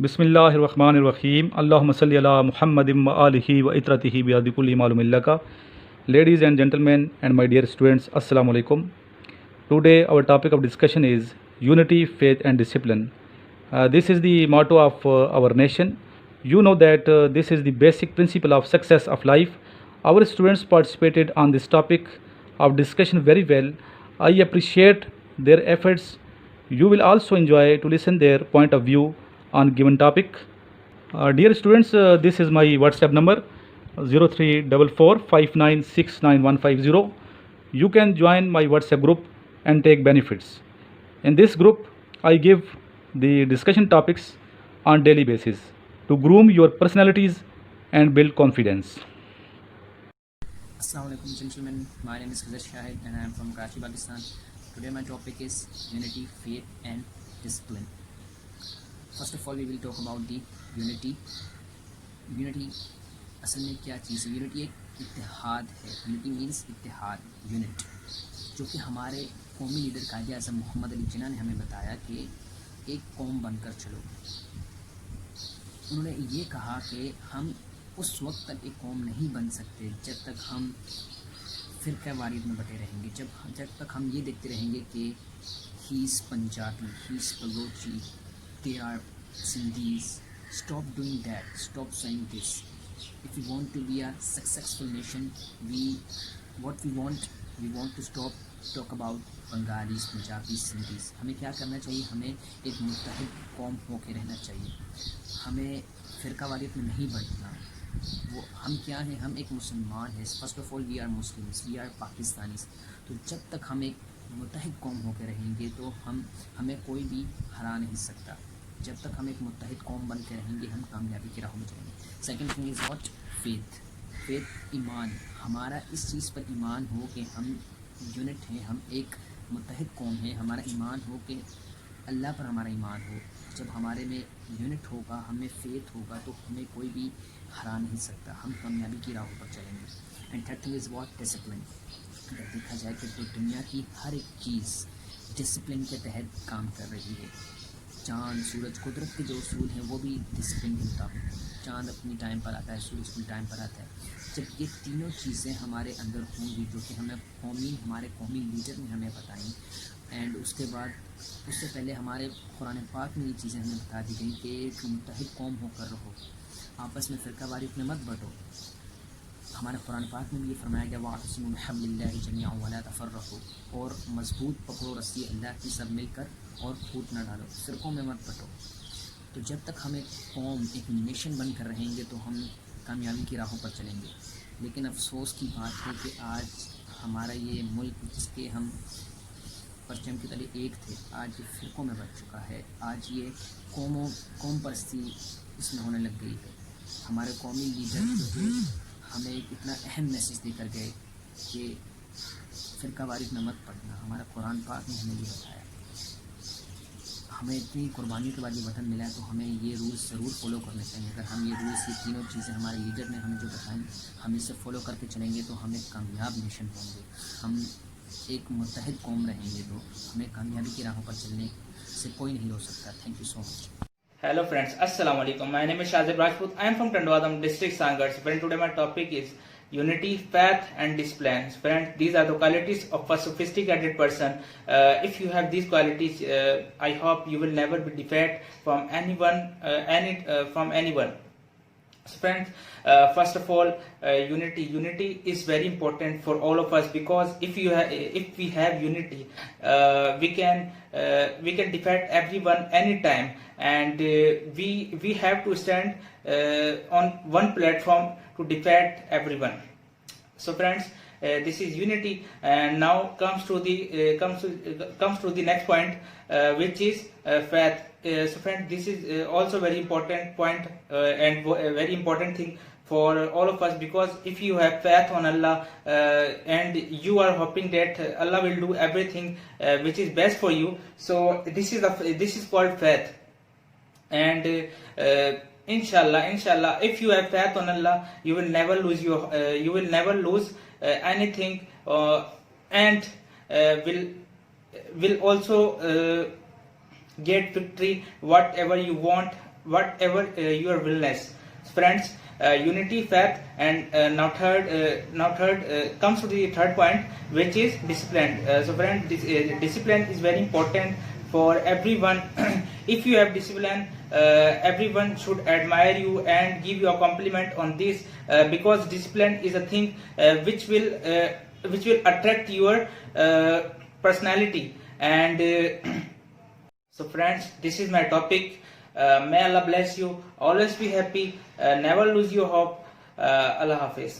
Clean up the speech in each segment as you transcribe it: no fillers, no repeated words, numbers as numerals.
بسم اللہ الرحمن الرحیم اللہم صلی علی محمد و آلہ و اطرتہ بیاد کل معلوم لکا. Ladies and gentlemen and my dear students, Assalamu alaikum. Today our topic of discussion is unity, faith and discipline. This is the motto of our nation. You know that this is the basic principle of success of life. Our students participated on this topic of discussion very well. I appreciate their efforts. You will also enjoy to listen their point of view on given topic. Dear students, this is my WhatsApp number 034459695150. You can join my WhatsApp group and take benefits. In this group, I give the discussion topics on daily basis to groom your personalities and build confidence. Assalamu alaikum gentlemen, my name is Khizar Shahid and I am from Karachi, Pakistan. Today my topic is unity, faith and discipline. First of all we will talk about the unity. Unity اصل میں کیا چیز ہے؟ Unity ایک اتحاد ہے. Unity means اتحاد، unit, جو کہ ہمارے قومی لیڈر قائد اعظم محمد علی جناح نے ہمیں بتایا کہ ایک قوم بن کر چلو. انہوں نے یہ کہا کہ ہم اس وقت تک ایک قوم نہیں بن سکتے جب تک ہم فرقہ واریت میں بٹے رہیں گے، جب تک ہم یہ دیکھتے رہیں گے کہ he is Punjabi, he is Balochi, they are Sindhis. Stop doing that, stop seeing this. If we want to be a successful nation, we want to stop talk about Bengalis, Punjabis, Sindhis. ہمیں کیا کرنا چاہیے؟ ہمیں ایک متحد قوم ہو کے رہنا چاہیے. ہمیں فرقہ واریت میں نہیں بٹنا. وہ ہم کیا ہیں؟ ہم ایک مسلمان ہیں. First of all we are Muslims, we are Pakistanis. تو جب تک ہم ایک متحد قوم ہو کے رہیں گے تو ہمیں کوئی بھی ہرا نہیں سکتا. جب تک ہم ایک متحد قوم بن کے رہیں گے ہم کامیابی کی راہوں میں چلیں گے. Second thing is what? Faith. Faith ایمان. ہمارا اس چیز پر ایمان ہو کہ ہم یونٹ ہیں، ہم ایک متحد قوم ہیں. ہمارا ایمان ہو کہ اللہ پر ہمارا ایمان ہو. جب ہمارے میں یونٹ ہوگا، ہمیں فیتھ ہوگا تو ہمیں کوئی بھی ہرا نہیں سکتا. ہم کامیابی کی راہوں پر چلیں گے. And third thing is what? Discipline. اگر دیکھا جائے کہ دنیا کی ہر ایک چیز ڈسپلن کے تحت کام کر رہی ہے. چاند، سورج، قدرت کے جو اصول ہیں وہ بھی ڈسپلن کے مطابق. چاند اپنی ٹائم پر آتا ہے، سورج اپنی ٹائم پر آتا ہے. جب یہ تینوں چیزیں ہمارے اندر ہوں گی جو کہ ہمارے قومی لیڈر نے ہمیں بتائیں، اینڈ اس کے بعد اس سے پہلے ہمارے قرآن پاک میں یہ چیزیں ہمیں بتا دی گئیں کہ ایک متحد قوم ہو کر رہو، آپس میں فرقہ واریت میں مت بٹو. ہمارے قرآن پاک میں بھی یہ فرمایا گیا وَاعْتَصِمُوا بِحَبْلِ اللَّهِ جَمِيعًا وَلَا تَفَرَّقُوا. اور مضبوط پکڑو رسی اللہ کی، سب مل کر، اور پھوٹ نہ ڈالو، فرقوں میں مت بٹو. تو جب تک ہم ایک قوم، ایک نیشن بن کر رہیں گے تو ہم کامیابی کی راہوں پر چلیں گے. لیکن افسوس کی بات ہے کہ آج ہمارا یہ ملک جس کے ہم پرچم کے تلے ایک تھے، آج یہ فرقوں میں بٹ چکا ہے. آج یہ قوم پرستی اس میں ہونے لگ گئی ہے. ہمارے قومی لیڈر جو ہے ہمیں ایک اتنا اہم میسیج دے کر گئے کہ فرقہ واریت میں مت پڑنا. ہمارا قرآن پاک نے ہمیں یہ بتایا. ہمیں اتنی قربانیوں کے بعد یہ وطن ملا ہے تو ہمیں یہ رولز ضرور فالو کرنے چاہیے. اگر ہم یہ رولز، یہ تینوں چیزیں ہمارے لیڈر نے ہمیں جو بتائیں، ہم اسے فالو کر کے چلیں گے تو ہم ایک کامیاب نیشن ہوں گے. ہم ایک متحد قوم رہیں گے تو ہمیں کامیابی کی راہوں پر چلنے سے کوئی نہیں روک سکتا. Thank you so much. Hello friends, Assalamu alaikum. My name is Shazib Rajput. I am from Tandwadam district, Sangars. Friend, today my topic is unity, faith and discipline. Friends, these are the qualities of a sophisticated person. If you have these qualities, I hope you will never be defeated from anyone. So friends, first of all, unity is very important for all of us, because if we have unity, we can defeat everyone anytime, and we have to stand on one platform to defeat everyone. So friends, this is unity, and now comes to the next point, which is faith. So friends, this is also very important point and a very important thing for all of us, because if you have faith on Allah and you are hoping that Allah will do everything which is best for you, so this is called faith. And inshallah, if you have faith on Allah, you will never lose anything, and will also get victory whatever you want whatever your willness. Friends, unity, faith, and now third comes to the third point, which is discipline. So friends, discipline is very important for everyone. If you have discipline, everyone should admire you and give you a compliment on this, because discipline is a thing which will attract your personality. And so friends, this is my topic. May Allah bless you. Always be happy. Never lose your hope. Allah Hafiz.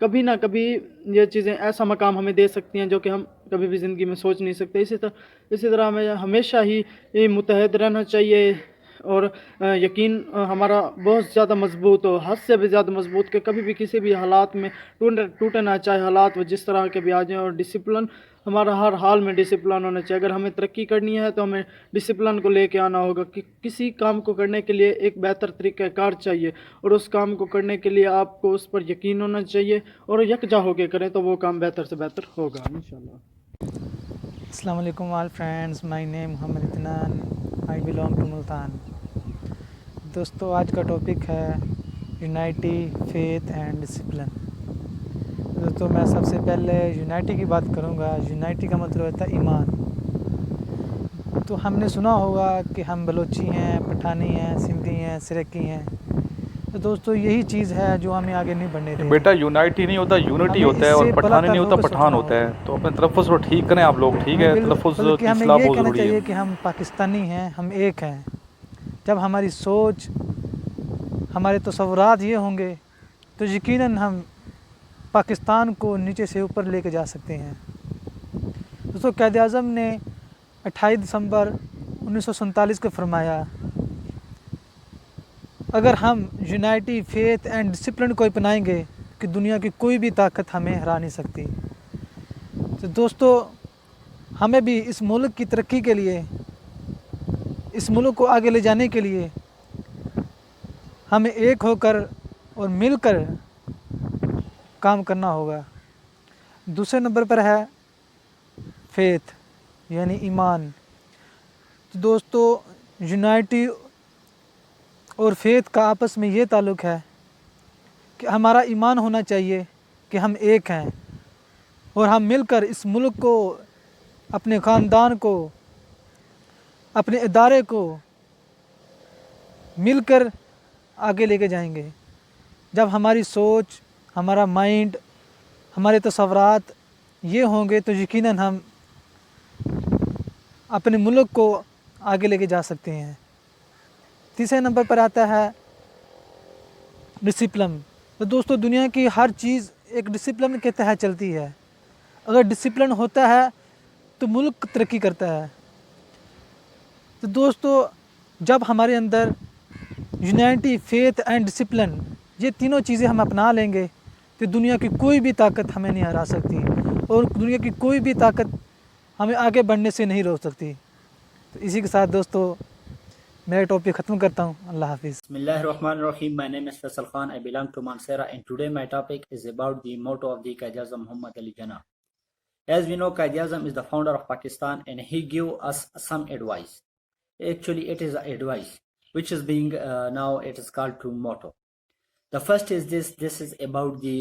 کبھی نہ کبھی یہ چیزیں ایسا مقام ہمیں دے سکتی ہیں جو کہ ہم کبھی بھی زندگی میں سوچ نہیں سکتے. اسی طرح ہمیں ہمیشہ ہی متحد رہنا چاہیے اور یقین ہمارا بہت زیادہ مضبوط ہو، حد سے بھی زیادہ مضبوط، کہ کبھی بھی کسی بھی حالات میں ٹوٹے نہ، چاہے حالات وہ جس طرح کے بھی آ جائیں. اور ڈسپلن، ہمارا ہر حال میں ڈسپلن ہونا چاہیے. اگر ہمیں ترقی کرنی ہے تو ہمیں ڈسپلن کو لے کے آنا ہوگا کہ کسی کام کو کرنے کے لیے ایک بہتر طریقہ کار چاہیے، اور اس کام کو کرنے کے لیے آپ کو اس پر یقین ہونا چاہیے اور یکجا ہو کے کریں تو وہ کام بہتر سے بہتر ہوگا انشاءاللہ. السلام علیکم آل فرینڈز، مائی نیم محمد اطمینان، آئی بلانگ ٹو ملتان. دوستو آج کا ٹاپک ہے یونائٹی، فیتھ اینڈ ڈسپلن. دوستو میں سب سے پہلے یونائٹی کی بات کروں گا. یونائٹی کا مطلب ہوتا ہے ایمان. تو ہم نے سنا ہوگا کہ ہم بلوچی ہیں، پٹھانی ہیں، سندھی ہیں، سرکی ہیں. تو دوستو یہی چیز ہے جو ہمیں آگے نہیں بڑھنے دے. بیٹا یونائٹی نہیں ہوتا، یونٹی ہوتا ہے، اور پٹھانی نہیں ہوتا، پٹھان ہوتا ہے. تو اپنے تلفظ کو ٹھیک کریں آپ لوگ، ٹھیک ہے؟ تلفظ کی ہمیں اصلاح یہ بہت کہنا ضروری ہے. چاہیے کہ ہم پاکستانی ہیں، ہم ایک ہیں. جب ہماری سوچ، ہمارے تصورات یہ ہوں گے تو یقیناً ہم پاکستان کو نیچے سے اوپر لے کے جا سکتے ہیں. دوستو قائد اعظم نے 28 دسمبر 1947 کو فرمایا، اگر ہم یونائٹی، فیتھ اینڈ ڈسپلن کو اپنائیں گے کہ دنیا کی کوئی بھی طاقت ہمیں ہرا نہیں سکتی. تو دوستو ہمیں بھی اس ملک کی ترقی کے لیے، اس ملک کو آگے لے جانے کے لیے ہمیں ایک ہو کر اور مل کر کام کرنا ہوگا. دوسرے نمبر پر ہے فیتھ یعنی ایمان. تو دوستو یونائٹی اور فیتھ کا آپس میں یہ تعلق ہے کہ ہمارا ایمان ہونا چاہیے کہ ہم ایک ہیں، اور ہم مل کر اس ملک کو، اپنے خاندان کو، اپنے ادارے کو مل کر آگے لے کے جائیں گے. جب ہماری سوچ، ہمارا مائنڈ، ہمارے تصورات یہ ہوں گے تو یقیناً ہم اپنے ملک کو آگے لے کے جا سکتے ہیں. تیسرے نمبر پر آتا ہے ڈسپلن. تو دوستو دنیا کی ہر چیز ایک ڈسپلن کے تحت چلتی ہے. اگر ڈسپلن ہوتا ہے تو ملک ترقی کرتا ہے. تو دوستو جب ہمارے اندر یونائٹی، فیتھ اینڈ ڈسپلن، یہ تینوں چیزیں ہم اپنا لیں گے تو دنیا کی کوئی بھی طاقت ہمیں نہیں ہرا سکتی، اور دنیا کی کوئی بھی طاقت ہمیں آگے بڑھنے سے نہیں روک سکتی. تو اسی کے ساتھ دوستو میرا ٹاپک ختم کرتا ہوں. اللہ حافظ. Bismillahir Rahmanir Rahim. My name is Faisal Khan. I belong to Mansehra, and today my topic is about the motto of the Quaid-e-Azam Muhammad Ali Jinnah. As we know, Quaid-e-Azam is the founder of Pakistan, and he gave us some advice. Actually, it is an advice which is being now it is called to motto. The first is this. This is about the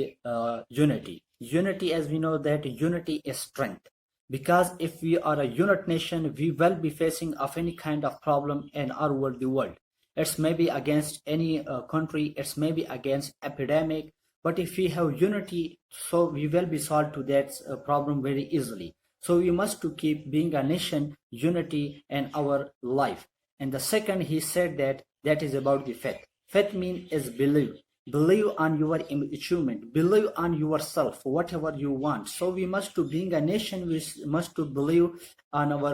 unity. Unity, as we know that unity is strength. Because if we are a unit nation, we will be facing of any kind of problem in our world, the world. It's maybe against any country, it's maybe against epidemic, but if we have unity, so we will be solved to that problem very easily. So we must to keep being a nation, unity in our life. And the second, he said that is about the faith. Faith means is believe. Believe on your achievement, believe on yourself, whatever you want. So we must to being a nation, we must to believe on our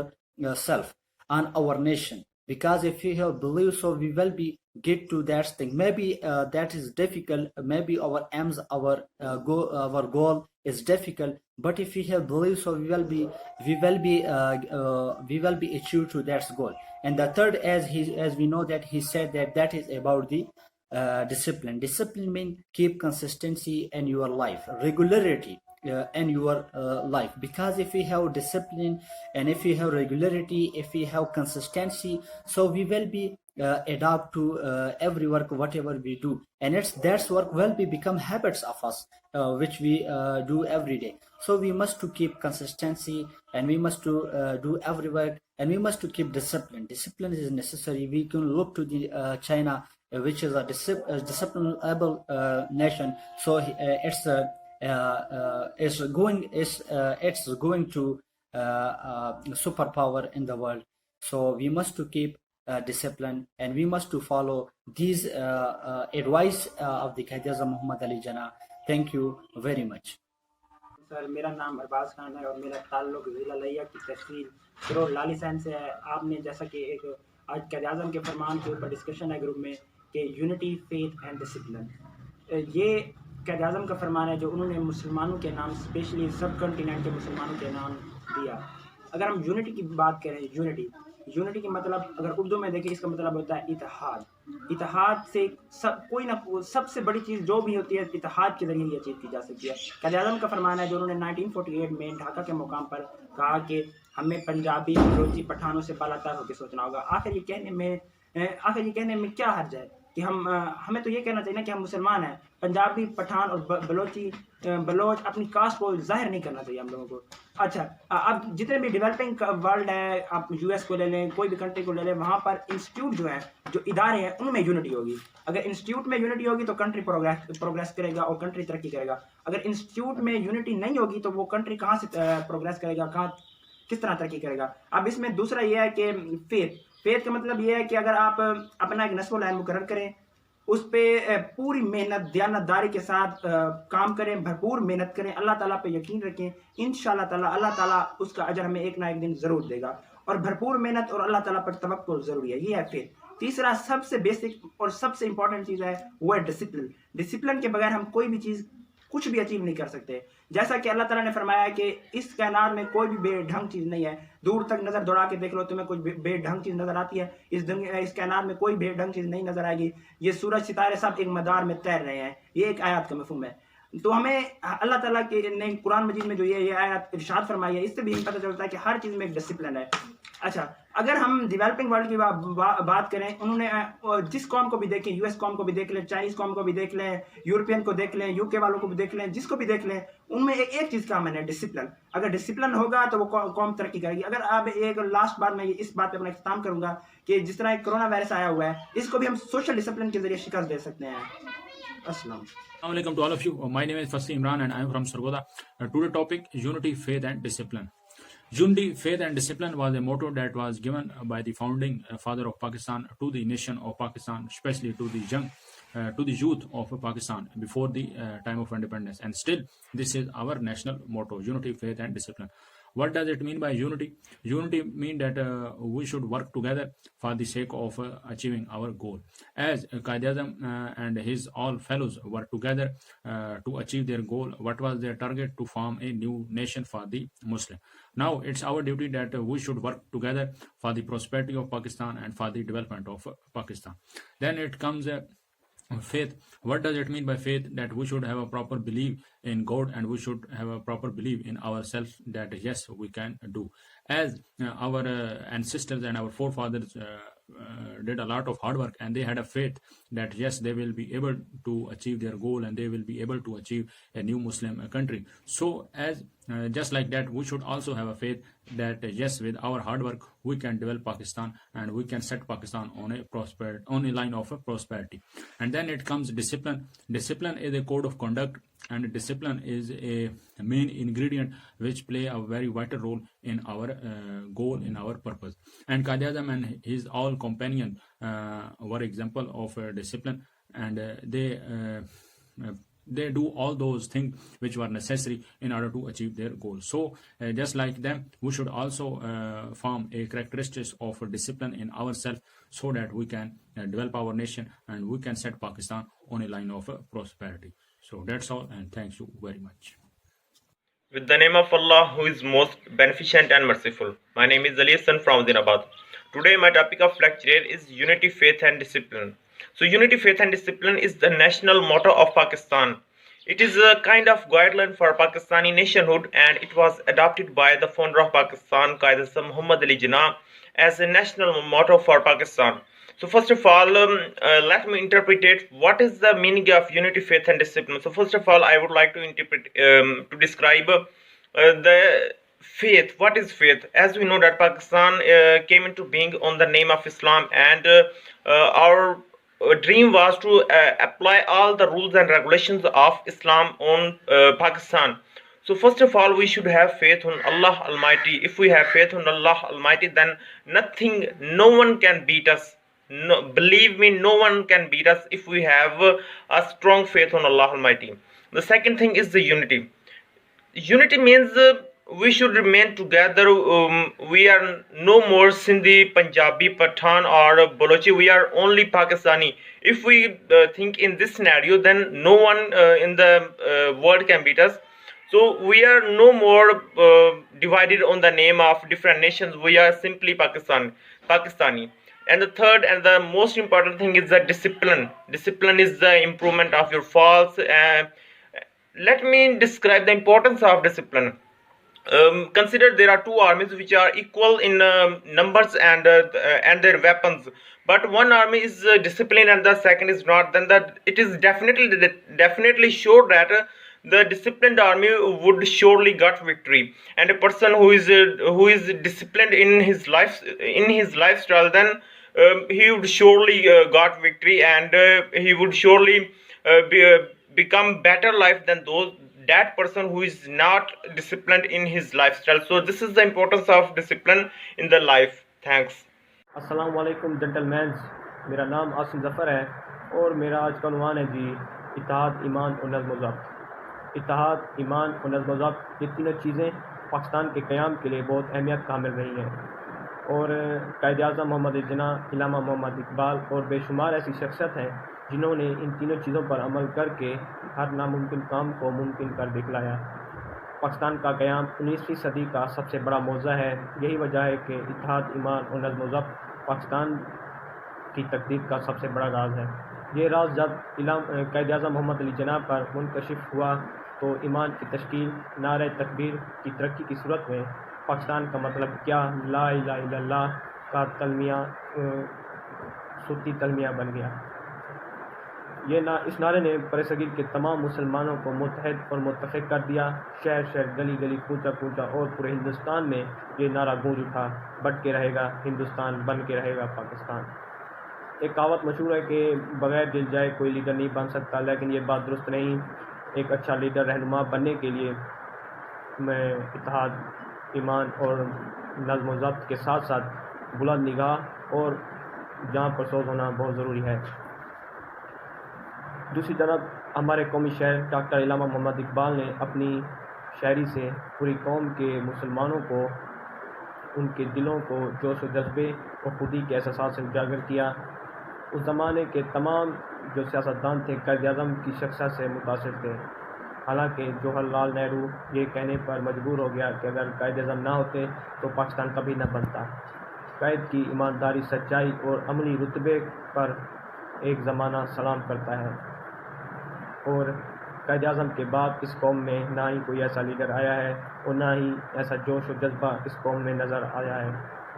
self, on our nation. Because if we have belief, so we will be get to that thing. Maybe that is difficult, maybe our aims, our goal is difficult, but if we have belief, so we will be achieved to that goal. And the third, as we know that he said that is about the discipline. Discipline means keep consistency in your life, regularity in your life. Because if we have discipline and if we have regularity, if we have consistency, so we will be adapt to every work whatever we do, and that work will be become habits of us, which we do every day. So we must to keep consistency, and we must to do every work, and we must to keep discipline. Discipline is necessary. We can look to the China, which is a disciplinable nation. So it's going to superpower in the world. So we must to keep discipline, and we must to follow these advice of the Quaid-e-Azam Muhammad Ali Jinnah. Thank you very much. سر میرا نام ارباز خان ہے اور میرا تعلق ضلع لیا کی تحصیل سرور lolly سین سے ہے. آپ نے جیسا کہ ایک آج قائد اعظم کے فرمان کے اوپر ڈسکشن ہے گروپ میں کہ یونٹی فیتھ اینڈ ڈسپلن، یہ قائد اعظم کا فرمان ہے جو انہوں نے مسلمانوں کے نام اسپیشلی سب کنٹیننٹ کے مسلمانوں کے نام دیا. اگر ہم یونٹی کی بات کریں، یونٹی کی مطلب اگر اردو میں دیکھیں اس کا مطلب ہوتا ہے اتحاد. اتحاد سے کوئی نہ سب سے بڑی چیز جو بھی ہوتی ہے اتحاد کے ذریعے یہ اچیو کی جا سکتی ہے. قائد اعظم کا فرمان ہے جو انہوں نے 1948 میں ڈھاکہ کے مقام پر کہا کہ ہمیں پنجابی بلوچی پٹھانوں سے بالا تر ہو کے سوچنا ہوگا. آخر یہ کہنے میں کیا حرج ہے کہ ہمیں تو یہ کہنا چاہیے نا کہ ہم مسلمان ہیں. پنجابی پٹھان اور بلوچ اپنی کاسٹ کو ظاہر نہیں کرنا چاہیے ہم لوگوں کو. اچھا، اب جتنے بھی ڈیولپنگ ورلڈ ہے، آپ یو ایس کو لے لیں، کوئی بھی کنٹری کو لے لیں، وہاں پر انسٹیٹیوٹ جو ہیں، جو ادارے ہیں، ان میں یونٹی ہوگی. اگر انسٹیٹیوٹ میں یونٹی ہوگی تو کنٹری پروگریس کرے گا اور کنٹری ترقی کرے گا. اگر انسٹیٹیوٹ میں یونٹی نہیں ہوگی تو وہ کنٹری کہاں سے پروگریس کرے گا، کس طرح ترقی کرے گا. اب اس میں دوسرا یہ ہے کہ فیتھ کا مطلب یہ ہے کہ اگر آپ اپنا ایک نصب العین مقرر کریں، اس پہ پوری محنت دیانتداری کے ساتھ کام کریں، بھرپور محنت کریں، اللہ تعالیٰ پہ یقین رکھیں، انشاءاللہ تعالیٰ اللہ تعالیٰ اس کا اجر ہمیں ایک نہ ایک دن ضرور دے گا. اور بھرپور محنت اور اللہ تعالیٰ پر توکل ضروری ہے. یہ ہے فیتھ. تیسرا سب سے بیسک اور سب سے امپورٹنٹ چیز ہے وہ ہے ڈسپلن. ڈسپلن کے بغیر ہم کوئی بھی چیز کچھ بھی اچیو نہیں کر سکتے. جیسا کہ اللہ تعالیٰ نے فرمایا ہے کہ اس کائنات میں کوئی بھی بے ڈھنگ چیز نہیں ہے. دور تک نظر دوڑا کے دیکھ لو، تمہیں کوئی بے ڈھنگ چیز نظر آتی ہے؟ اس کائنات میں کوئی بے ڈھنگ چیز نہیں نظر آئے گی. یہ سورج ستارے سب ایک مدار میں تیر رہے ہیں. یہ ایک آیات کا مفہوم ہے. تو ہمیں اللہ تعالیٰ کے نے قرآن مجید میں جو یہ آیات ارشاد فرمائی ہے، اس سے بھی ہمیں پتہ چلتا ہے کہ ہر چیز میں ایک ڈسپلن ہے. اچھا، اگر ہم ڈیولپنگ ورلڈ کی بات کریں، انہوں نے جس قوم کو بھی دیکھیں، یو ایس قوم کو بھی دیکھ لیں، چائنیز قوم کو بھی دیکھ لیں، یورپین کو دیکھ لیں، یو کے والوں کو بھی دیکھ لیں، جس کو بھی دیکھ لیں، ان میں ایک چیز کا ہے ڈسپلن. اگر ڈسپلن ہوگا تو وہ قوم ترقی کرے گی. اگر اب ایک لاسٹ بات میں اس بات پہ اپنا اختتام کروں گا کہ جس طرح ایک کرونا وائرس آیا ہوا ہے، اس کو بھی ہم سوشل ڈسپلن کے ذریعے شکست دے سکتے ہیں. السلام. Assalamu alaikum to all of you. My name is Fasli Imran and I am from Sargoda. Today topic Unity, Faith and Discipline. Unity, Faith and Discipline was a motto that was given by the founding father of Pakistan to the nation of Pakistan, especially to the youth of Pakistan before the time of independence. And still, this is our national motto: Unity, Faith and Discipline. What does it mean by unity? Unity means that we should work together for the sake of achieving our goal. As Qaid Azam and his all fellows work together to achieve their goal, what was their target? To form a new nation for the Muslim. Now it's our duty that we should work together for the prosperity of Pakistan and for the development of Pakistan. Then it comes faith. What does it mean by faith? That we should have a proper belief in God and we should have a proper belief in ourselves that yes, we can do. As our ancestors and our forefathers did a lot of hard work and they had a faith that yes, they will be able to achieve their goal and they will be able to achieve a new Muslim country. So as just like that, we should also have a faith that yes, with our hard work we can develop Pakistan and we can set Pakistan on a line of prosperity. And then it comes discipline. Discipline is a code of conduct and discipline is a main ingredient which play a very vital role in our goal, in our purpose. And Qaid Azam and his all companions were example of discipline, and they do all those things which were necessary in order to achieve their goals. So just like them, we should also form a characteristics of discipline in ourselves so that we can develop our nation and we can set Pakistan on a line of prosperity. So that's all, and thank you very much. With the name of Allah, who is most beneficent and merciful. My name is Ali Hassan from Zinabad. Today my topic of lecture is Unity, Faith and Discipline. So Unity, Faith and Discipline is the national motto of Pakistan. It is a kind of guideline for Pakistani nationhood, and it was adopted by the founder of Pakistan, Qaid Azam Muhammad Ali Jinnah, as a national motto for Pakistan. So first of all, let me interpret what is the meaning of unity, faith and discipline. So first of all, I would like to describe the faith. What is faith? As we know that Pakistan came into being on the name of Islam, and our dream was to apply all the rules and regulations of Islam on Pakistan. So first of all, we should have faith on Allah Almighty. If we have faith on Allah Almighty, then no one can beat us. No, believe me, no one can beat us if we have a strong faith on Allah Almighty. The second thing is the unity. Unity means we should remain together. We are no more Sindhi, Punjabi, Pathan or Balochi. We are only Pakistani. If we think in this scenario, then no one in the world can beat us. So we are no more divided on the name of different nations. We are simply Pakistani. And the third and the most important thing is the discipline. Discipline is the improvement of your faults. Let me describe the importance of discipline. Consider there are two armies which are equal in numbers and their weapons, but one army is disciplined and the second is not. Then that it is definitely sure that the disciplined army would surely get victory, and a person who is disciplined in his lifestyle, then he would surely got victory, and he would surely become better life than that person who is not disciplined in his lifestyle. So this is the importance of discipline in the life. Thanks. السلام علیکم جنٹلمینز، میرا نام عاصم ظفر ہے اور میرا آج کا عنوان ہے جی اتحاد، ایمان اور نظم و ضبط۔ اتحاد، ایمان اور نظم و ضبط، یہ تینوں چیزیں پاکستان کے قیام کے لیے بہت اہمیت کا حامل رہی ہیں، اور قائد اعظم محمد جناح، علامہ محمد اقبال اور بے شمار ایسی شخصیت ہیں جنہوں نے ان تینوں چیزوں پر عمل کر کے ہر ناممکن کام کو ممکن کر دکھلایا۔ پاکستان کا قیام 19ویں صدی کا سب سے بڑا موضوع ہے۔ یہی وجہ ہے کہ اتحاد، ایمان اور نظم و ضبط پاکستان کی تقدیر کا سب سے بڑا راز ہے۔ یہ راز جب قائد اعظم محمد علی جناح پر منکشف ہوا تو ایمان کی تشکیل، نعرہ تکبیر کی ترقی کی صورت میں پاکستان کا مطلب کیا، لا الہ الا اللہ کا تلمیہ صوتی تلمیہ بن گیا۔ اس نعرے نے برصغیر کے تمام مسلمانوں کو متحد اور متفق کر دیا۔ شہر شہر، گلی گلی، کوچہ کوچہ اور پورے ہندوستان میں یہ نعرہ گونج اٹھا، بٹ کے رہے گا ہندوستان، بن کے رہے گا پاکستان۔ ایک کہاوت مشہور ہے کہ بغیر دل جائے کوئی لیڈر نہیں بن سکتا، لیکن یہ بات درست نہیں۔ ایک اچھا لیڈر، رہنما بننے کے لیے میں اتحاد، ایمان اور نظم و ضبط کے ساتھ ساتھ بلند نگاہ اور جاں پر سوز ہونا بہت ضروری ہے۔ دوسری طرف ہمارے قومی شاعر ڈاکٹر علامہ محمد اقبال نے اپنی شاعری سے پوری قوم کے مسلمانوں کو، ان کے دلوں کو جوش و جذبے اور خودی کے احساسات سے اجاگر کیا۔ اس زمانے کے تمام جو سیاستدان تھے قائد اعظم کی شخصیت سے متاثر تھے، حالانکہ جواہر لال نہرو یہ کہنے پر مجبور ہو گیا کہ اگر قائد اعظم نہ ہوتے تو پاکستان کبھی نہ بنتا۔ قائد کی ایمانداری، سچائی اور عملی رتبے پر ایک زمانہ سلام کرتا ہے، اور قائد اعظم کے بعد اس قوم میں نہ ہی کوئی ایسا لیڈر آیا ہے اور نہ ہی ایسا جوش و جذبہ اس قوم میں نظر آیا ہے۔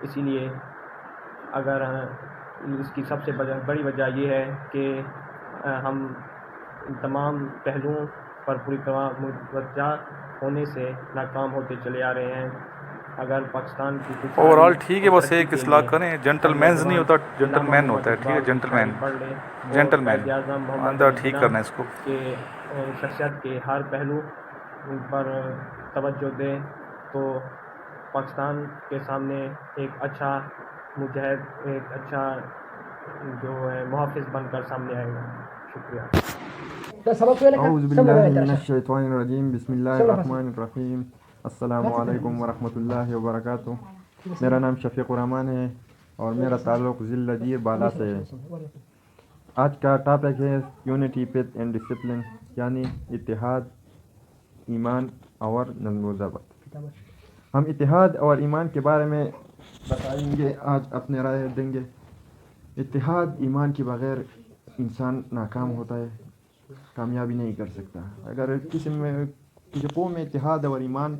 اسی لیے اگر اس کی سب سے بڑی وجہ یہ ہے کہ ہم تمام پہلوؤں پر پوری طرح متوجہ ہونے سے ناکام ہوتے چلے آ رہے ہیں۔ اگر پاکستان کی اوور آل ٹھیک ہے، بس ایک اصلاح کریں، جنٹل مینز نہیں ہوتا، جنٹل مین ہوتا ہے، ٹھیک ہے، جنٹل مین اندر ٹھیک کرنا ہے اس کو، کہ شخصیت کے ہر پہلو پر توجہ دیں تو پاکستان کے سامنے ایک اچھا مجاہد، ایک اچھا جو ہے محافظ بن کر سامنے آئے گا۔ شکریہ۔ اعوذ باللہ من الشیطان الرجیم، بسم اللہ الرحمن الرحیم، السلام علیکم ورحمۃ اللہ وبرکاتہ۔ میرا نام شفیق الرحمان ہے اور میرا تعلق ضلع لدیر بالا سے ہے۔ آج کا ٹاپک ہے یونٹی، فیتھ اینڈ ڈسپلن، یعنی اتحاد، ایمان اور نظم و ضبط۔ ہم اتحاد اور ایمان کے بارے میں بتائیں گے، آج اپنے رائے دیں گے۔ اتحاد، ایمان کے بغیر انسان ناکام ہوتا ہے، کامیابی نہیں کر سکتا۔ اگر کسی قوم میں اتحاد اور ایمان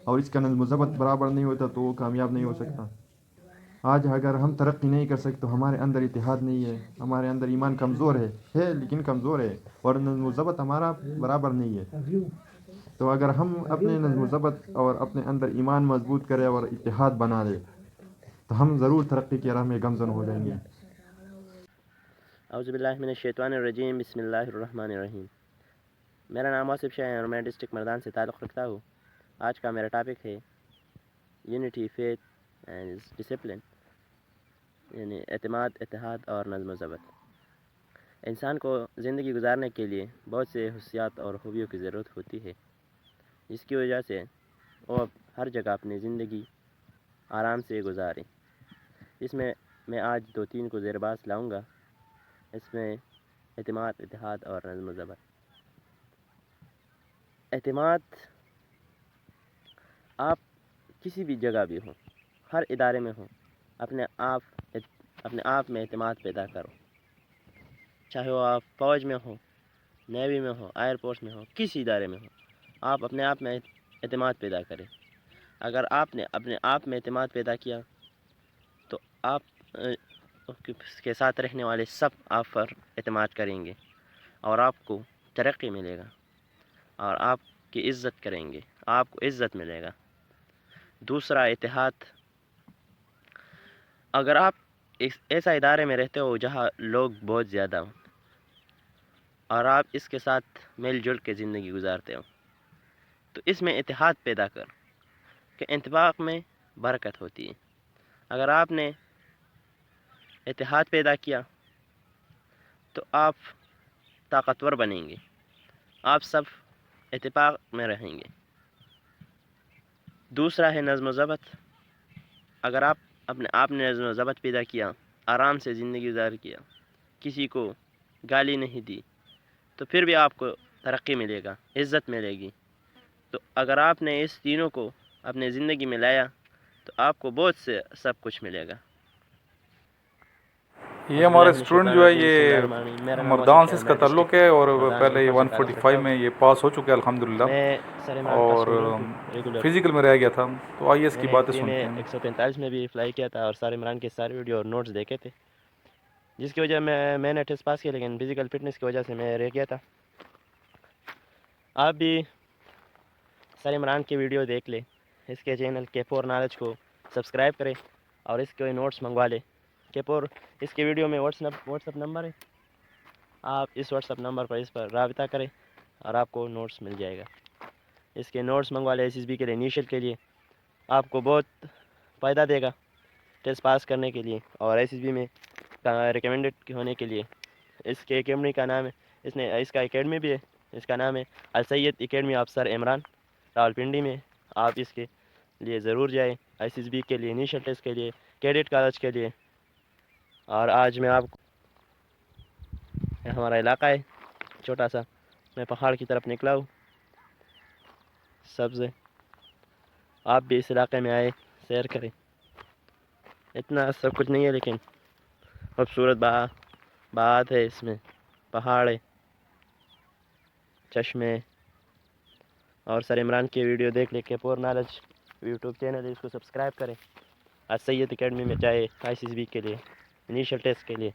اور اس کا نظم و ضبط برابر نہیں ہوتا تو وہ کامیاب نہیں ہو سکتا۔ آج اگر ہم ترقی نہیں کر سکتے تو ہمارے اندر اتحاد نہیں ہے، ہمارے اندر ایمان کمزور ہے لیکن کمزور ہے، اور نظم و ضبط ہمارا برابر نہیں ہے۔ تو اگر ہم اپنے نظم و ضبط اور اپنے اندر ایمان مضبوط کریں اور اتحاد بنا لیں تو ہم ضرور ترقی کی راہ میں گامزن ہو جائیں گے۔ اعوذ باللہ من الشیطان الرجیم، بسم اللہ الرحمن الرحیم۔ میرا نام آصف شاہ ہے اور میں ڈسٹرکٹ مردان سے تعلق رکھتا ہوں۔ آج کا میرا ٹاپک ہے یونٹی، فیتھ اینڈ ڈسپلن، یعنی اعتماد، اتحاد اور نظم و ضبط۔ انسان کو زندگی گزارنے کے لیے بہت سے خصوصیات اور خوبیوں کی ضرورت ہوتی ہے، جس کی وجہ سے وہ ہر جگہ اپنی زندگی آرام سے گزاریں۔ اس میں آج 2-3 کو زیر بحث لاؤں گا۔ اس میں اعتماد، اتحاد اور نظم و ضبط۔ اعتماد، آپ کسی بھی جگہ بھی ہوں، ہر ادارے میں ہوں، اپنے آپ میں اعتماد پیدا کرو، چاہے وہ آپ فوج میں ہوں، نیوی میں ہوں، ایئر فورس میں ہوں، کسی ادارے میں ہوں، آپ اپنے آپ میں اعتماد پیدا کریں۔ اگر آپ نے اپنے آپ میں اعتماد پیدا کیا تو آپ کے ساتھ رہنے والے سب آپ پر اعتماد کریں گے اور آپ کو ترقی ملے گا اور آپ کی عزت کریں گے، آپ کو عزت ملے گا۔ دوسرا، اتحاد۔ اگر آپ ایسا ادارے میں رہتے ہو جہاں لوگ بہت زیادہ ہوں اور آپ اس کے ساتھ مل جل کے زندگی گزارتے ہو تو اس میں اتحاد پیدا کر کہ اتفاق میں برکت ہوتی ہے۔ اگر آپ نے اتحاد پیدا کیا تو آپ طاقتور بنیں گے، آپ سب اتفاق میں رہیں گے۔ دوسرا ہے نظم و ضبط۔ اگر آپ اپنے آپ نے نظم و ضبط پیدا کیا، آرام سے زندگی گزار کیا، کسی کو گالی نہیں دی، تو پھر بھی آپ کو ترقی ملے گا، عزت ملے گی۔ تو اگر آپ نے اس تینوں کو اپنے زندگی میں لایا تو آپ کو بہت سے سب کچھ ملے گا۔ یہ ہمارے اسٹوڈنٹ جو ہے یہ مردان سے اس کا تعلق ہے اور پہلے یہ 145 میں یہ پاس ہو چکے ہیں الحمدللہ، اور فزیکل میں رہ گیا تھا۔ تو آئیے اس کی باتیں سنتے ہیں۔ 145 میں بھی اپلائی کیا تھا اور سارے عمران کے سارے ویڈیو اور نوٹس دیکھے تھے، جس کی وجہ میں نے ٹیسٹ پاس کیا، لیکن فزیکل فٹنس کی وجہ سے میں رہ گیا تھا۔ آپ بھی سارے عمران کے ویڈیو دیکھ لیں، اس کے چینل K4 نالج کو سبسکرائب کریں اور اس کے نوٹس منگوا لیں۔ K4 اس کے ویڈیو میں واٹس اپ نمبر ہے، آپ اس واٹس اپ نمبر پر اس پر رابطہ کریں اور آپ کو نوٹس مل جائے گا۔ اس کے نوٹس منگوا لیں SSB کے لیے، انیشل کے لیے، آپ کو بہت فائدہ دے گا ٹیسٹ پاس کرنے کے لیے اور SSB میں ریکمینڈڈ ہونے کے لیے۔ اس کے اکیڈمی کا نام ہے، اس کا اکیڈمی بھی ہے، اس کا نام ہے السید اکیڈمی افسر عمران، راولپنڈی میں۔ آپ اس کے لیے ضرور جائیں، SSB کے لیے، انیشل ٹیسٹ کے لیے، کیڈٹ کالج کے لیے۔ اور آج میں آپ کو، ہمارا علاقہ ہے چھوٹا سا، میں پہاڑ کی طرف نکلا ہوں، سبز ہے، آپ بھی اس علاقے میں آئے، سیر کریں۔ اتنا سب کچھ نہیں ہے لیکن خوبصورت بات ہے، اس میں پہاڑ ہے، چشمے، اور سر عمران کی ویڈیو دیکھ لیں۔ K4 نالج یوٹیوب چینل ہے، اس کو سبسکرائب کریں۔ السید اکیڈمی میں جائے SSB کے لیے، انیشل ٹیسٹ کے لیے۔